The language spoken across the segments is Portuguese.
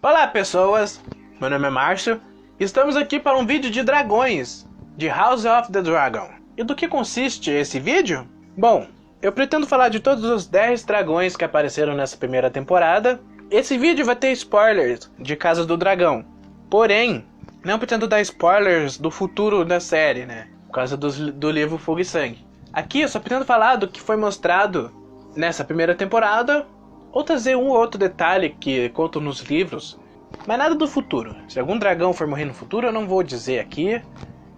Olá pessoas, meu nome é Márcio e estamos aqui para um vídeo de dragões, de House of the Dragon. E do que consiste esse vídeo? Bom, eu pretendo falar de todos os 10 dragões que apareceram nessa primeira temporada. Esse vídeo vai ter spoilers de Casa do Dragão, porém, não pretendo dar spoilers do futuro da série, né? Por causa do livro Fogo e Sangue. Aqui eu só pretendo falar do que foi mostrado nessa primeira temporada, ou trazer um ou outro detalhe que conto nos livros, mas nada do futuro. Se algum dragão for morrer no futuro, eu não vou dizer aqui.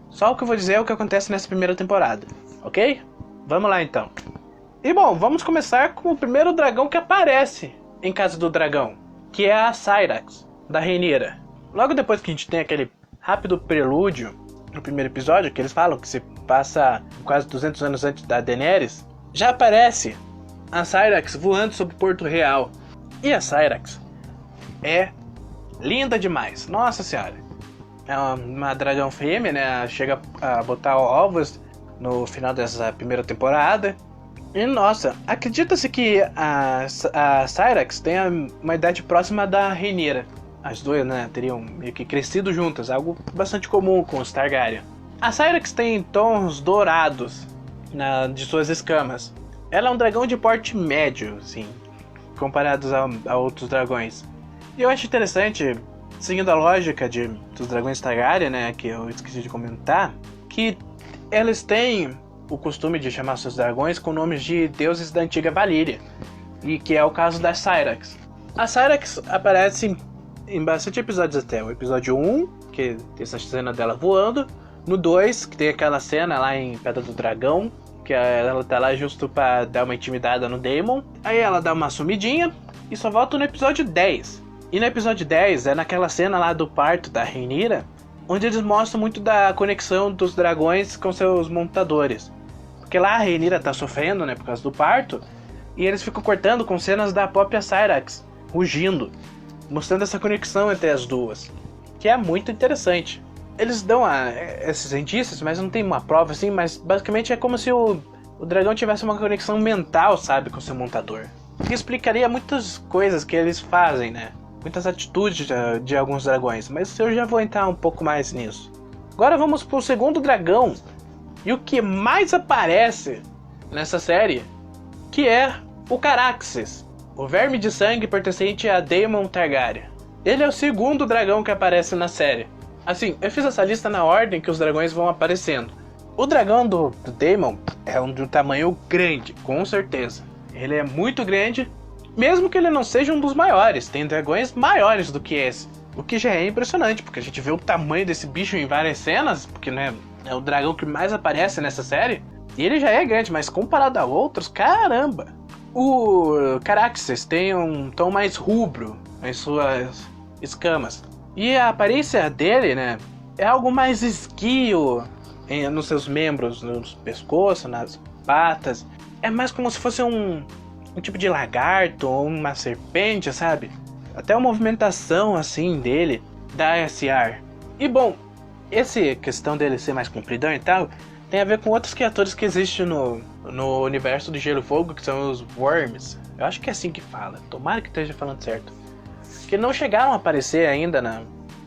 Só o que eu vou dizer é o que acontece nessa primeira temporada, ok? Vamos lá então. E bom, vamos começar com o primeiro dragão que aparece em Casa do Dragão, que é a Syrax, da Rhaenyra. Logo depois que a gente tem aquele rápido prelúdio no primeiro episódio, que eles falam que se passa quase 200 anos antes da Daenerys, já aparece a Syrax voando sobre Porto Real. E a Syrax é linda demais, nossa senhora. É uma dragão fêmea, né? Chega a botar ovos no final dessa primeira temporada. E nossa, acredita-se que a Syrax tenha uma idade próxima da Rhaenyra. As duas, né, teriam meio que crescido juntas, algo bastante comum com os Targaryen. A Syrax tem tons dourados de suas escamas. Ela é um dragão de porte médio, assim, comparados a outros dragões. E eu acho interessante, seguindo a lógica dos dragões Targaryen, né, que eu esqueci de comentar, que eles têm o costume de chamar seus dragões com nomes de deuses da antiga Valíria, e que é o caso da Syrax. A Syrax aparece em bastante episódios até. O episódio 1, que tem essa cena dela voando. No 2, que tem aquela cena lá em Pedra do Dragão, que ela tá lá justo pra dar uma intimidada no Daemon. Aí ela dá uma sumidinha e só volta no episódio 10. E no episódio 10 é naquela cena lá do parto da Rhaenyra, onde eles mostram muito da conexão dos dragões com seus montadores. Porque lá a Rhaenyra tá sofrendo, né, por causa do parto, e eles ficam cortando com cenas da própria Syrax rugindo, mostrando essa conexão entre as duas, que é muito interessante. Eles dão esses indícios, mas não tem uma prova assim, mas basicamente é como se o dragão tivesse uma conexão mental, sabe, com seu montador. Que explicaria muitas coisas que eles fazem, né? Muitas atitudes de alguns dragões, mas eu já vou entrar um pouco mais nisso. Agora vamos pro segundo dragão, e o que mais aparece nessa série, que é o Caraxes, o verme de sangue pertencente a Daemon Targaryen. Ele é o segundo dragão que aparece na série. Assim, eu fiz essa lista na ordem que os dragões vão aparecendo. O dragão do Daemon é de um tamanho grande, com certeza. Ele é muito grande, mesmo que ele não seja um dos maiores. Tem dragões maiores do que esse, o que já é impressionante, porque a gente vê o tamanho desse bicho em várias cenas, porque, né, é o dragão que mais aparece nessa série. E ele já é grande, mas comparado a outros, caramba! O Caraxes tem um tom mais rubro em suas escamas. E a aparência dele, né, é algo mais esguio nos seus membros, no pescoço, nas patas. É mais como se fosse um tipo de lagarto ou uma serpente, sabe? Até a movimentação assim dele dá esse ar. E bom, essa questão dele ser mais compridão e tal tem a ver com outras criaturas que existem no universo do Gelo e Fogo, que são os Worms. Eu acho que é assim que fala, tomara que esteja falando certo. Que não chegaram a aparecer ainda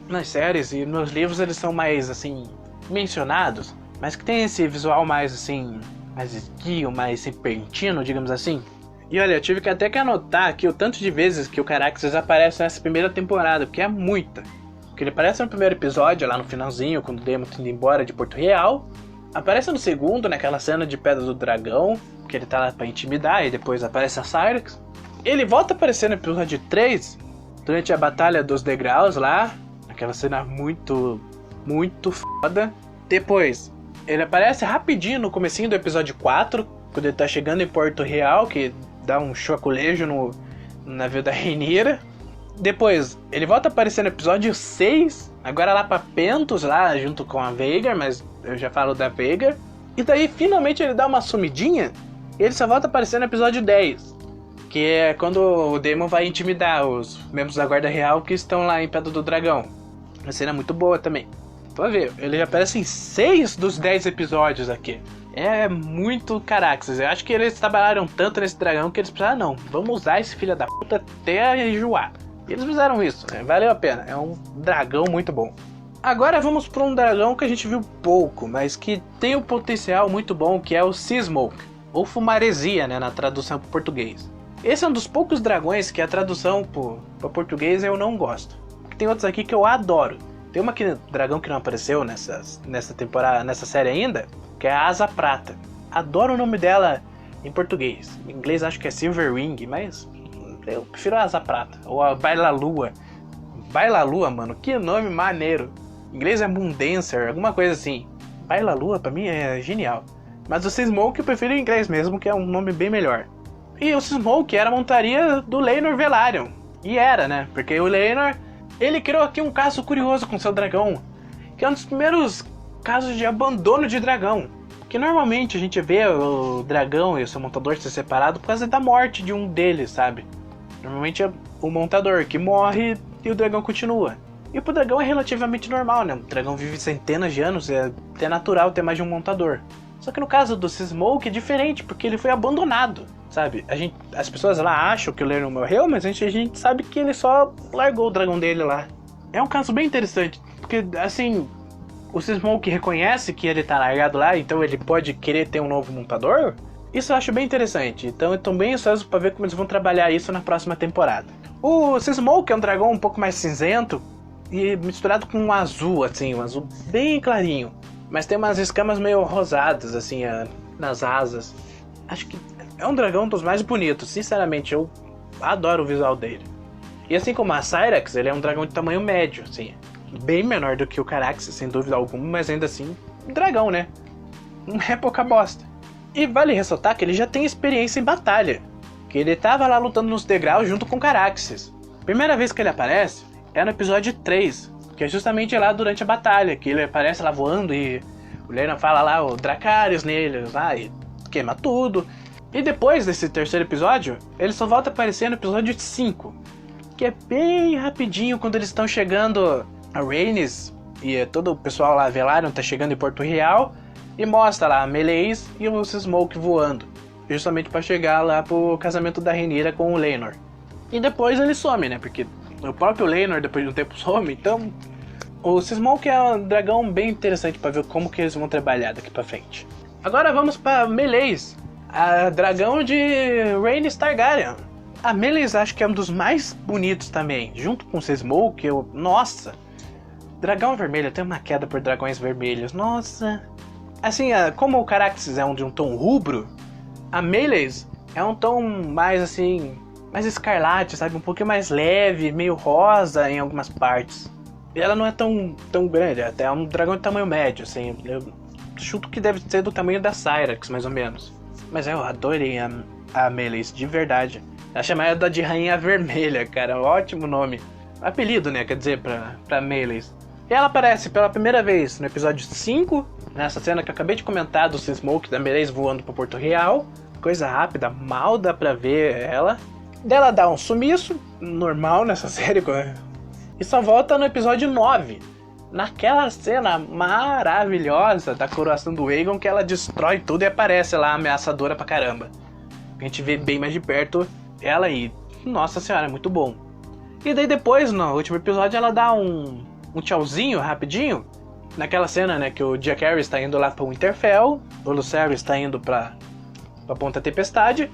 nas séries, e nos livros eles são mais, assim, mencionados, mas que tem esse visual mais, assim, mais esguio, mais serpentino, digamos assim. E olha, eu tive que até anotar aqui o tanto de vezes que o Caraxes aparece nessa primeira temporada, porque é muita. Porque ele aparece no primeiro episódio, lá no finalzinho, quando o Daemon tá indo embora de Porto Real. Aparece no segundo, naquela cena de Pedra do Dragão, que ele tá lá pra intimidar, e depois aparece a Syrax. Ele volta a aparecer no episódio 3, durante a Batalha dos Degraus lá, aquela cena muito, muito foda. Depois, ele aparece rapidinho no comecinho do episódio 4, quando ele tá chegando em Porto Real, que dá um choculejo no navio da Rhaenyra. Depois, ele volta a aparecer no episódio 6, agora lá pra Pentos, lá junto com a Vhagar, mas eu já falo da Vhagar. E daí, finalmente, ele dá uma sumidinha, e ele só volta a aparecer no episódio 10, que é quando o Daemon vai intimidar os membros da Guarda Real que estão lá em Pedra do Dragão. Uma cena muito boa também. Pode ver, ele já aparece em 6 dos 10 episódios aqui. É muito Caraxes. Eu acho que eles trabalharam tanto nesse dragão que eles precisaram, não, vamos usar esse filho da puta até enjoar. E eles fizeram isso, né? Valeu a pena. É um dragão muito bom. Agora vamos para um dragão que a gente viu pouco, mas que tem um potencial muito bom, que é o Seasmoke, ou Fumaresia, né, na tradução para português. Esse é um dos poucos dragões que a tradução para português eu não gosto. Tem outros aqui que eu adoro. Tem uma dragão que não apareceu nessa temporada, nessa série ainda, que é a Asa Prata. Adoro o nome dela em português. Em inglês acho que é Silverwing, mas eu prefiro a Asa Prata. Ou a Bailalua. Bailalua, mano, que nome maneiro. Em inglês é Moondancer, alguma coisa assim. Bailalua pra mim é genial. Mas o Seasmoke eu prefiro em inglês mesmo, que é um nome bem melhor. E o Seasmoke era a montaria do Laenor Velaryon. E era, né? Porque o Laenor, ele criou aqui um caso curioso com seu dragão, que é um dos primeiros casos de abandono de dragão. Que normalmente a gente vê o dragão e o seu montador ser separado por causa da morte de um deles, sabe? Normalmente é o montador que morre e o dragão continua. E pro dragão é relativamente normal, né? O dragão vive centenas de anos, é até natural ter mais de um montador. Só que no caso do Seasmoke é diferente, porque ele foi abandonado, sabe? As pessoas lá acham que o Laenor morreu, mas a gente sabe que ele só largou o dragão dele lá. É um caso bem interessante, porque assim, o Seasmoke reconhece que ele tá largado lá, então ele pode querer ter um novo montador. Isso eu acho bem interessante, então eu tô bem ansioso pra ver como eles vão trabalhar isso na próxima temporada. O Seasmoke é um dragão um pouco mais cinzento, e misturado com um azul, assim, um azul bem clarinho. Mas tem umas escamas meio rosadas, assim, nas asas. Acho que é um dragão dos mais bonitos, sinceramente, eu adoro o visual dele. E assim como a Syrax, ele é um dragão de tamanho médio, assim. Bem menor do que o Caraxes, sem dúvida alguma, mas ainda assim, um dragão, né? Não é pouca bosta. E vale ressaltar que ele já tem experiência em batalha. Que ele tava lá lutando nos degraus junto com o Caraxes. Primeira vez que ele aparece é no episódio 3, que é justamente lá durante a batalha, que ele aparece lá voando e o Laenor fala lá o Dracarys nele, e queima tudo. E depois desse terceiro episódio, ele só volta a aparecer no episódio 5, que é bem rapidinho, quando eles estão chegando a Rhaenys e todo o pessoal lá, Velaryon, tá chegando em Porto Real, e mostra lá a Meleys e o Seasmoke voando, justamente para chegar lá pro casamento da Rhaenyra com o Laenor. E depois ele some, né, porque o próprio Laenor depois de um tempo some, então o Seasmoke é um dragão bem interessante para ver como que eles vão trabalhar daqui para frente. Agora vamos para Meleys, a dragão de Rhaenys Targaryen. A Meleys acho que é um dos mais bonitos também, junto com o Seasmoke. Nossa, dragão vermelho, eu tenho uma queda por dragões vermelhos, nossa. Assim, como o Caraxes é de um tom rubro, a Meleys é um tom mais assim, mais escarlate, sabe? Um pouquinho mais leve, meio rosa em algumas partes. E ela não é tão grande, até é um dragão de tamanho médio, assim. Eu chuto que deve ser do tamanho da Syrax, mais ou menos. Mas eu adorei a Meleys, de verdade. Ela chama ela de Rainha Vermelha, cara, ótimo nome. Apelido, né, quer dizer, pra Meleys. E ela aparece pela primeira vez no episódio 5, nessa cena que eu acabei de comentar do Seasmoke da Meleys voando pra Porto Real. Coisa rápida, mal dá pra ver ela. Dela dá um sumiço, normal nessa série, e só volta no episódio 9, naquela cena maravilhosa da coroação do Aegon, que ela destrói tudo e aparece lá ameaçadora pra caramba. A gente vê bem mais de perto ela e, nossa senhora, é muito bom. E daí depois, no último episódio, ela dá um tchauzinho rapidinho, naquela cena, né, que o Jaehaerys está indo lá pra Winterfell, o Lucerys está indo pra Ponta Tempestade,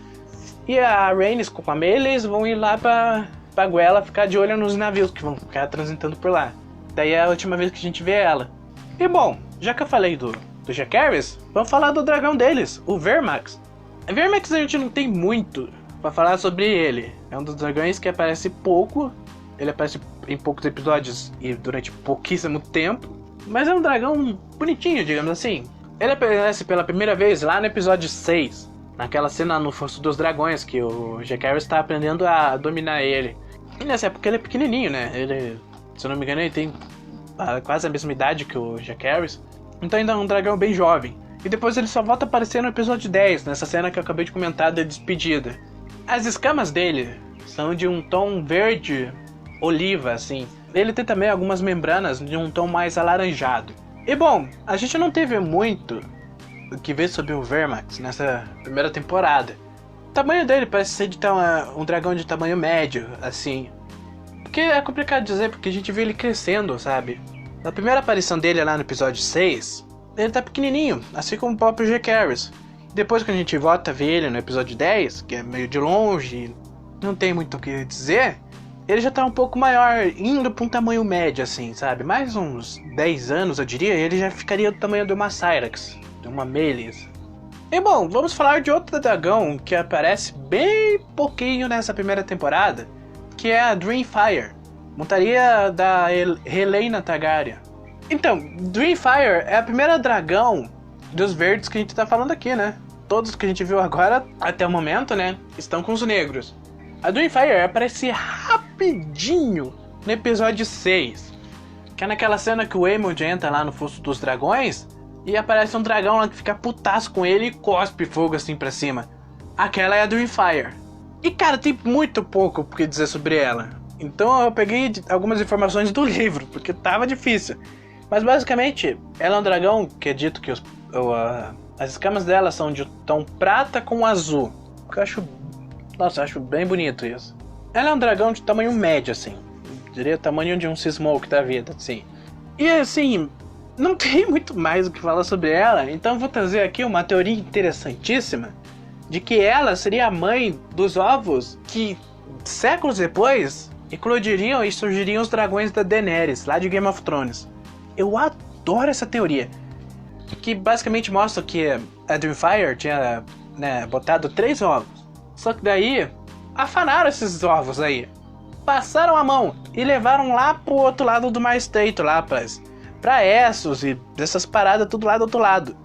e a Rhaenys com a Meleys vão ir lá pra Guela ficar de olho nos navios que vão ficar transitando por lá. Daí é a última vez que a gente vê ela. E bom, já que eu falei do Jaehaerys, vamos falar do dragão deles, o Vermax. A Vermax a gente não tem muito pra falar sobre ele. É um dos dragões que aparece pouco. Ele aparece em poucos episódios e durante pouquíssimo tempo. Mas é um dragão bonitinho, digamos assim. Ele aparece pela primeira vez lá no episódio 6. Naquela cena no Fosso dos Dragões, que o Jaehaerys está aprendendo a dominar ele. E nessa época ele é pequenininho, né? Ele, se eu não me engano, ele tem quase a mesma idade que o Jaehaerys. Então ainda é um dragão bem jovem. E depois ele só volta a aparecer no episódio 10, nessa cena que eu acabei de comentar da despedida. As escamas dele são de um tom verde oliva, assim. Ele tem também algumas membranas de um tom mais alaranjado. E bom, a gente não teve muito o que ver sobre o Vermax nessa primeira temporada. O tamanho dele parece ser de um dragão de tamanho médio, assim. que é complicado dizer, porque a gente viu ele crescendo, sabe? Na primeira aparição dele lá no episódio 6, ele tá pequenininho, assim como o próprio Jack Harris. Depois que a gente volta a ver ele no episódio 10, que é meio de longe, não tem muito o que dizer, ele já tá um pouco maior, indo pra um tamanho médio, assim, sabe? Mais uns 10 anos, eu diria, ele já ficaria do tamanho de uma Cyrax, de uma Melis. E bom, vamos falar de outro dragão que aparece bem pouquinho nessa primeira temporada, que é a Dreamfire, montaria da Rhalyna Targaryen. Então, Dreamfire é a primeira dragão dos verdes que a gente tá falando aqui, né? Todos que a gente viu agora, até o momento, né, estão com os negros. A Dreamfire aparece rapidinho no episódio 6, que é naquela cena que o Aemond entra lá no fosso dos dragões e aparece um dragão lá que fica putaço com ele e cospe fogo assim pra cima. Aquela é a Dreamfire. E cara, tem muito pouco o que dizer sobre ela. Então eu peguei algumas informações do livro, porque tava difícil. Mas basicamente, ela é um dragão que é dito que as escamas dela são de tom prata com azul. Que eu acho... Nossa, eu acho bem bonito isso. Ela é um dragão de tamanho médio, assim. Eu diria o tamanho de um Seasmoke da vida, assim. E assim, não tem muito mais o que falar sobre ela. Então eu vou trazer aqui uma teoria interessantíssima de que ela seria a mãe dos ovos que, séculos depois, eclodiriam e surgiriam os dragões da Daenerys, lá de Game of Thrones. Eu adoro essa teoria, que basicamente mostra que a Dreamfire tinha, né, botado 3 ovos. Só que daí, afanaram esses ovos aí, passaram a mão e levaram lá pro outro lado do Mar Estreito, lá pra Essos e dessas paradas tudo lá do outro lado.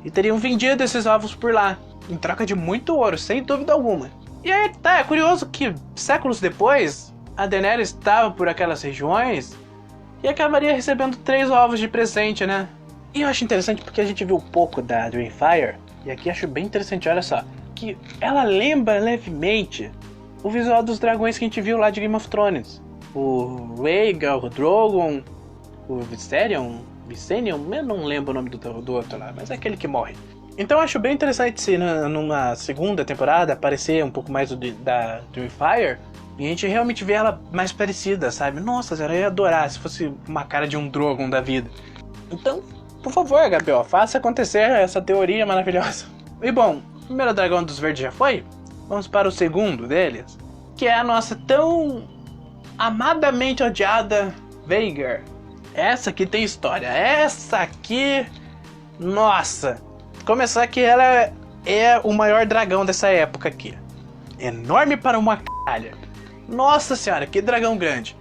E teriam vendido esses ovos por lá, em troca de muito ouro, sem dúvida alguma. E aí tá, é curioso que séculos depois, a Daenerys estava por aquelas regiões e acabaria recebendo 3 ovos de presente, né? E eu acho interessante porque a gente viu pouco da Dreamfire, e aqui acho bem interessante, olha só, que ela lembra levemente o visual dos dragões que a gente viu lá de Game of Thrones. O Rhaegar, o Drogon, o Viserion, eu não lembro o nome do outro lá, mas é aquele que morre. Então eu acho bem interessante se numa segunda temporada aparecer um pouco mais da Dreamfire e a gente realmente vê ela mais parecida, sabe? Nossa, eu ia adorar se fosse uma cara de um Drogon da vida. Então, por favor, Gabriel, faça acontecer essa teoria maravilhosa. E bom, o primeiro dragão dos verdes já foi? Vamos para o segundo deles, que é a nossa tão amadamente odiada Vhagar. Essa aqui tem história, essa aqui... Nossa! Começar que ela é o maior dragão dessa época aqui. Enorme para uma caralha. Nossa senhora, que dragão grande.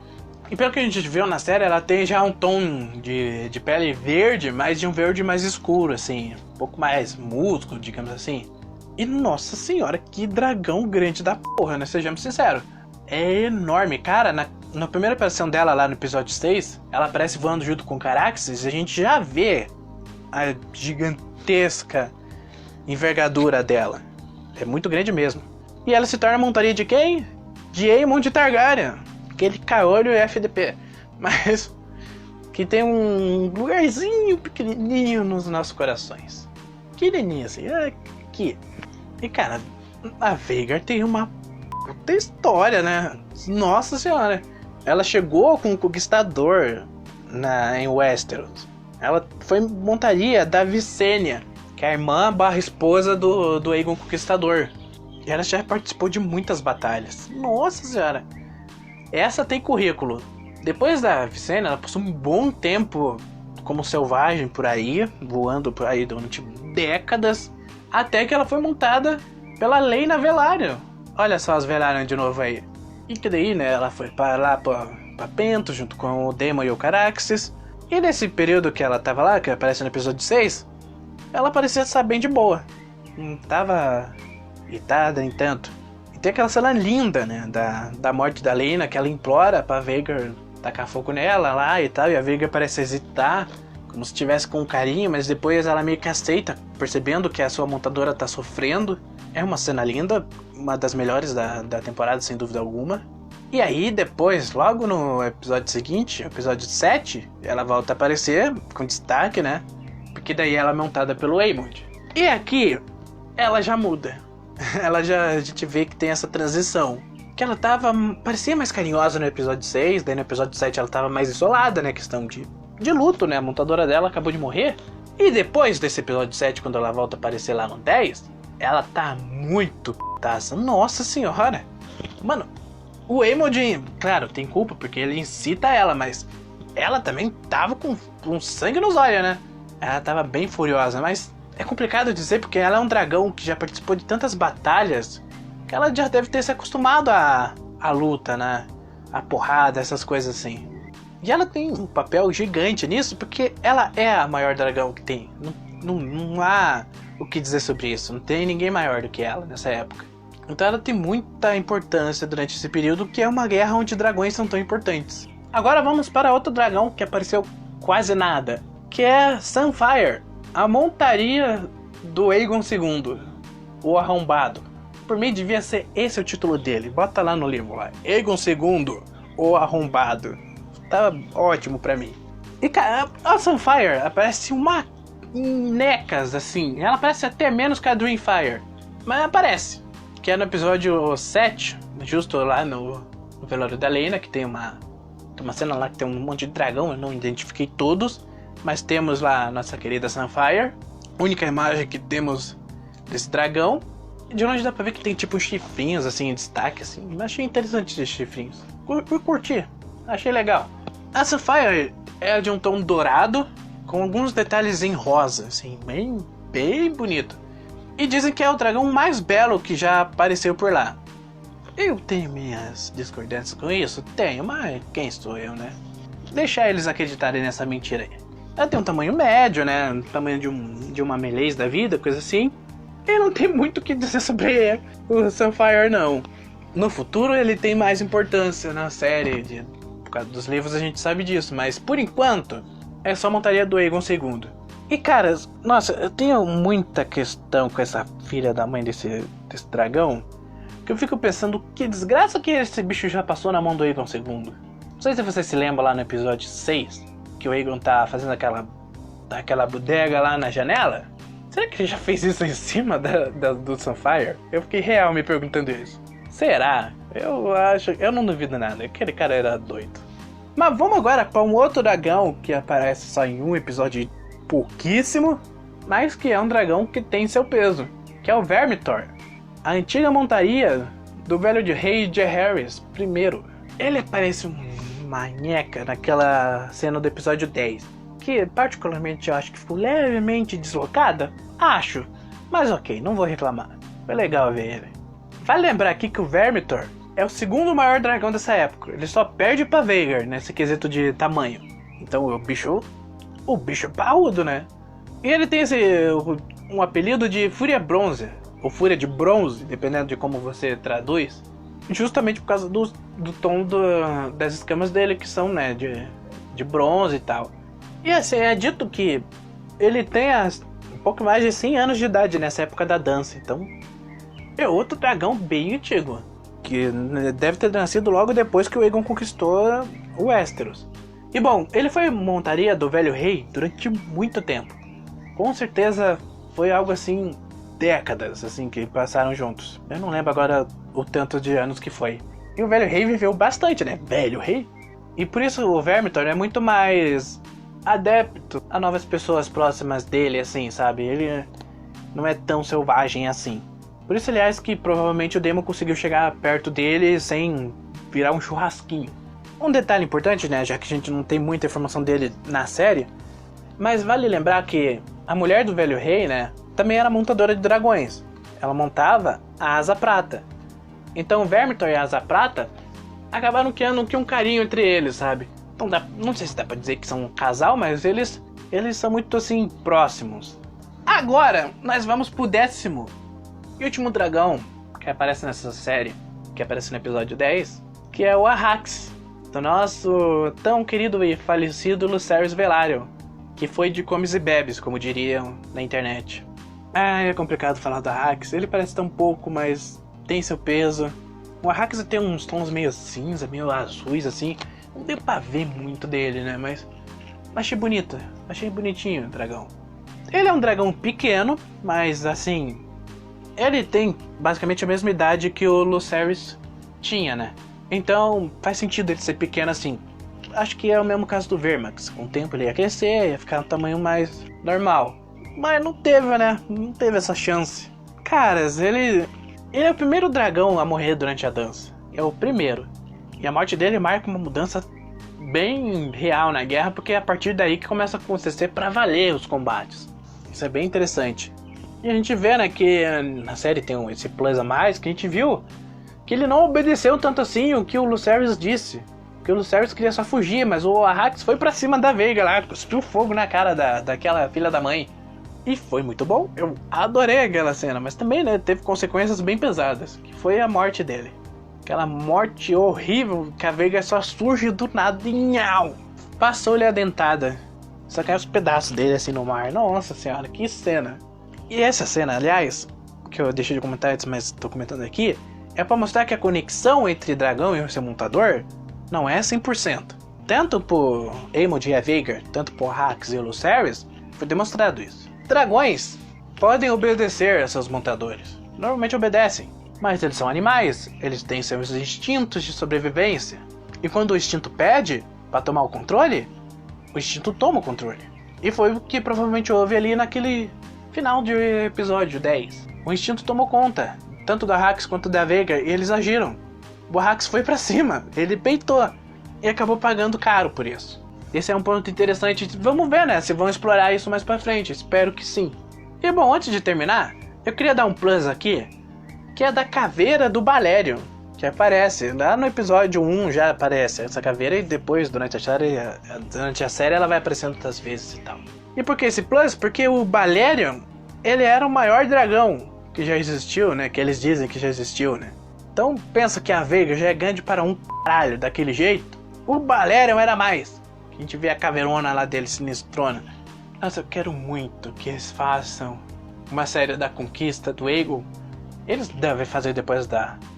E pelo que a gente viu na série, ela tem já um tom de pele verde, mas de um verde mais escuro, assim. Um pouco mais musgo, digamos assim. E nossa senhora, que dragão grande da porra, né? Sejamos sinceros. É enorme, cara. Na primeira aparição dela lá no episódio 6, ela aparece voando junto com Caraxes e a gente já vê a gigantesca envergadura dela. É muito grande mesmo. E ela se torna a montaria de quem? De Aemond Targaryen. Aquele caolho FDP. Mas que tem um lugarzinho pequenininho nos nossos corações. Pequenininho assim. Aqui. E cara, a Vhagar tem uma puta história, né? Nossa senhora. Ela chegou com um conquistador em Westeros. Ela foi montaria da Visenya, que é a irmã barra esposa do Aegon Conquistador. E ela já participou de muitas batalhas. Nossa senhora. Essa tem currículo. Depois da Visenya, ela passou um bom tempo como selvagem por aí, voando por aí durante décadas, até que ela foi montada pela Laena Velaryon. Olha só as Velaryon de novo aí. E que daí, né, ela foi para lá pra Pentos, junto com o Daemon e o Caraxes. E nesse período que ela tava lá, que aparece no episódio 6, ela parecia estar bem de boa. Não tava irritada nem tanto. E tem aquela cena linda, né, da morte da Laena, que ela implora pra Vhagar tacar fogo nela lá e tal. E a Vhagar parece hesitar, como se estivesse com carinho, mas depois ela meio que aceita, percebendo que a sua montadora tá sofrendo. É uma cena linda, uma das melhores da temporada, sem dúvida alguma. E aí depois, logo no episódio seguinte, episódio 7, ela volta a aparecer, com destaque, né? Porque daí ela é montada pelo Aemond. E aqui, ela já muda. A gente vê que tem essa transição. que ela parecia mais carinhosa no episódio 6, daí no episódio 7 ela tava mais isolada, né, questão de luto, né, a montadora dela acabou de morrer. E depois desse episódio 7, quando ela volta a aparecer lá no 10, ela tá muito p****, nossa senhora. Mano, o Emoji, claro, tem culpa porque ele incita ela, mas ela também tava com sangue nos olhos, né? Ela tava bem furiosa, mas é complicado dizer porque ela é um dragão que já participou de tantas batalhas que ela já deve ter se acostumado à luta, né? A porrada, essas coisas assim. E ela tem um papel gigante nisso porque ela é a maior dragão que tem. Não há o que dizer sobre isso. Não tem ninguém maior do que ela nessa época. Então ela tem muita importância durante esse período, que é uma guerra onde dragões são tão importantes. Agora vamos para outro dragão que apareceu quase nada, que é Sunfire, a montaria do Aegon II, o arrombado. Por mim devia ser esse o título dele, bota lá no livro lá, Aegon II, o arrombado. Tava ótimo pra mim. E cara, a Sunfire aparece uma necas assim, ela parece até menos que a Dreamfire, mas aparece. Que é no episódio 7, justo lá no velório da Lena, que tem uma cena lá que tem um monte de dragão, eu não identifiquei todos, mas temos lá a nossa querida Sunfire, única imagem que temos desse dragão. De longe dá pra ver que tem tipo uns chifrinhos assim em destaque, assim. Achei interessante esses chifrinhos. Curti, achei legal. A Sunfire é de um tom dourado, com alguns detalhes em rosa, assim, bem bonito. E dizem que é o dragão mais belo que já apareceu por lá. Eu tenho minhas discordâncias com isso? Tenho, mas quem sou eu, né? Deixar eles acreditarem nessa mentira aí. Ela tem um tamanho médio, né? Tamanho de uma Meleis da vida, coisa assim. E não tem muito o que dizer sobre o Sunfire, não. No futuro ele tem mais importância na série. Por causa dos livros a gente sabe disso. Mas por enquanto é só a montaria do Aegon II. E cara, nossa, eu tenho muita questão com essa filha da mãe desse dragão, que eu fico pensando que desgraça que esse bicho já passou na mão do Aegon II. Não sei se você se lembra lá no episódio 6, que o Aegon tá fazendo aquela bodega lá na janela. Será que ele já fez isso em cima do Sunfire? Eu fiquei real me perguntando isso. Será? Eu não duvido nada, aquele cara era doido. Mas vamos agora para um outro dragão que aparece só em um episódio pouquíssimo, mas que é um dragão que tem seu peso, que é o Vermithor, a antiga montaria do velho de rei Jaehaerys I. Ele parece uma nheca naquela cena do episódio 10, que particularmente eu acho que ficou levemente deslocada, acho, mas ok, não vou reclamar, foi legal ver ele. Vale lembrar aqui que o Vermithor é o segundo maior dragão dessa época, ele só perde pra Vhagar nesse quesito de tamanho, então o bicho é parrudo, né? E ele tem um apelido de Fúria Bronze, ou Fúria de Bronze, dependendo de como você traduz, justamente por causa do tom das escamas dele, que são, né, de bronze e tal. E assim, é dito que ele tem um pouco mais de 100 anos de idade nessa época da dança, então é outro dragão bem antigo, que deve ter nascido logo depois que o Aegon conquistou o Westeros. E bom, ele foi montaria do velho rei durante muito tempo. Com certeza foi algo assim, décadas assim que passaram juntos. Eu não lembro agora o tanto de anos que foi. E o velho rei viveu bastante, né? Velho rei. E por isso o Vermithor é muito mais adepto a novas pessoas próximas dele, assim, sabe? Ele não é tão selvagem assim. Por isso, aliás, que provavelmente o Daemon conseguiu chegar perto dele sem virar um churrasquinho. Um detalhe importante, né, já que a gente não tem muita informação dele na série, mas vale lembrar que a mulher do velho rei, né, também era montadora de dragões. Ela montava a Asa Prata. Então o Vermithor e a Asa Prata acabaram criando um carinho entre eles, sabe? Então não sei se dá pra dizer que são um casal, mas eles são muito assim próximos. Agora nós vamos pro 10º e último dragão que aparece nessa série, que aparece no episódio 10, que é o Arrax, do nosso tão querido e falecido Lucerys Velaryon, que foi de comes e bebes, como diriam na internet. É complicado falar do Arrax, ele parece tão pouco, mas tem seu peso. O Arrax tem uns tons meio cinza, meio azuis assim, não deu pra ver muito dele, né, mas achei bonito, achei bonitinho o dragão. Ele é um dragão pequeno, mas assim, ele tem basicamente a mesma idade que o Lucerys Tinha, né? Então faz sentido ele ser pequeno assim. Acho que é o mesmo caso do Vermax. Com o tempo ele ia crescer, ia ficar um tamanho mais normal. Mas não teve, né? Não teve essa chance. Caras, ele é o primeiro dragão a morrer durante a dança. É o primeiro. E a morte dele marca uma mudança bem real na guerra, porque é a partir daí que começa a acontecer pra valer os combates. Isso é bem interessante. E a gente vê, né, que na série tem esse plus a mais, que a gente viu que ele não obedeceu tanto assim o que o Lucerys disse. Que o Lucerys queria só fugir, mas o Arrax foi pra cima da Veiga lá, cuspiu fogo na cara daquela filha da mãe. E foi muito bom, eu adorei aquela cena, mas também, né, teve consequências bem pesadas, que foi a morte dele. Aquela morte horrível, que a Veiga só surge do nada e nhau! Passou-lhe a dentada. Só caiu os pedaços dele assim no mar. Nossa senhora, que cena! E essa cena, aliás, que eu deixei de comentar antes, mas tô comentando aqui, é pra mostrar que a conexão entre dragão e o seu montador não é 100%. Tanto por Aemond e a Veigar, tanto por Arrax e o Lucerys, foi demonstrado isso. Dragões podem obedecer a seus montadores. Normalmente obedecem, mas eles são animais, eles têm seus instintos de sobrevivência. E quando o instinto pede para tomar o controle, o instinto toma o controle. E foi o que provavelmente houve ali naquele final de episódio 10. O instinto tomou conta, tanto do Arrax quanto da Veigar, e eles agiram. O Arrax foi pra cima, ele peitou e acabou pagando caro por isso. Esse é um ponto interessante, vamos ver, né, se vão explorar isso mais pra frente, espero que sim. E bom, antes de terminar, eu queria dar um plus aqui, que é da caveira do Balerion, que aparece, lá no episódio 1 já aparece essa caveira, e depois, durante a série ela vai aparecendo outras vezes e tal. E por que esse plus? Porque o Balerion, ele era o maior dragão que já existiu, né, que eles dizem que já existiu, né. Então pensa que a Veiga já é grande para um caralho daquele jeito, o Balerion era mais. A gente vê a caveirona lá dele, sinistrona. Nossa, eu quero muito que eles façam uma série da conquista do Aegon. Eles devem fazer depois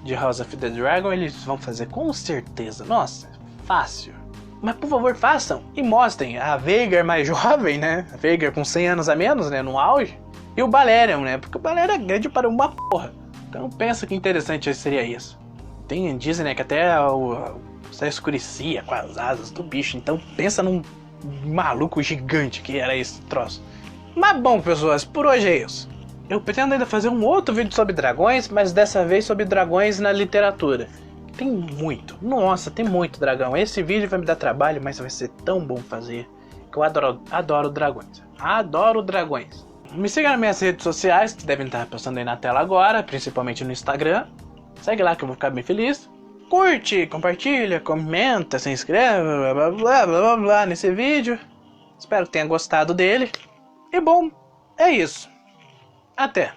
de House of the Dragon, eles vão fazer com certeza. Nossa, fácil. Mas por favor, façam e mostrem a Veigar mais jovem, né? A Veigar com 100 anos a menos, né? No auge. E o Balerion, né? Porque o Balerion é grande para uma porra. Então pensa que interessante seria isso. Dizem, né, que até o céu escurecia com as asas do bicho. Então pensa num maluco gigante que era esse troço. Mas bom, pessoas, por hoje é isso. Eu pretendo ainda fazer um outro vídeo sobre dragões, mas dessa vez sobre dragões na literatura. Tem muito, nossa, tem muito dragão. Esse vídeo vai me dar trabalho, mas vai ser tão bom fazer. Que eu adoro dragões. Adoro dragões. Me siga nas minhas redes sociais, que devem estar passando aí na tela agora, principalmente no Instagram. Segue lá que eu vou ficar bem feliz. Curte, compartilha, comenta, se inscreve, blá blá blá blá blá nesse vídeo. Espero que tenha gostado dele. E bom, é isso. Até!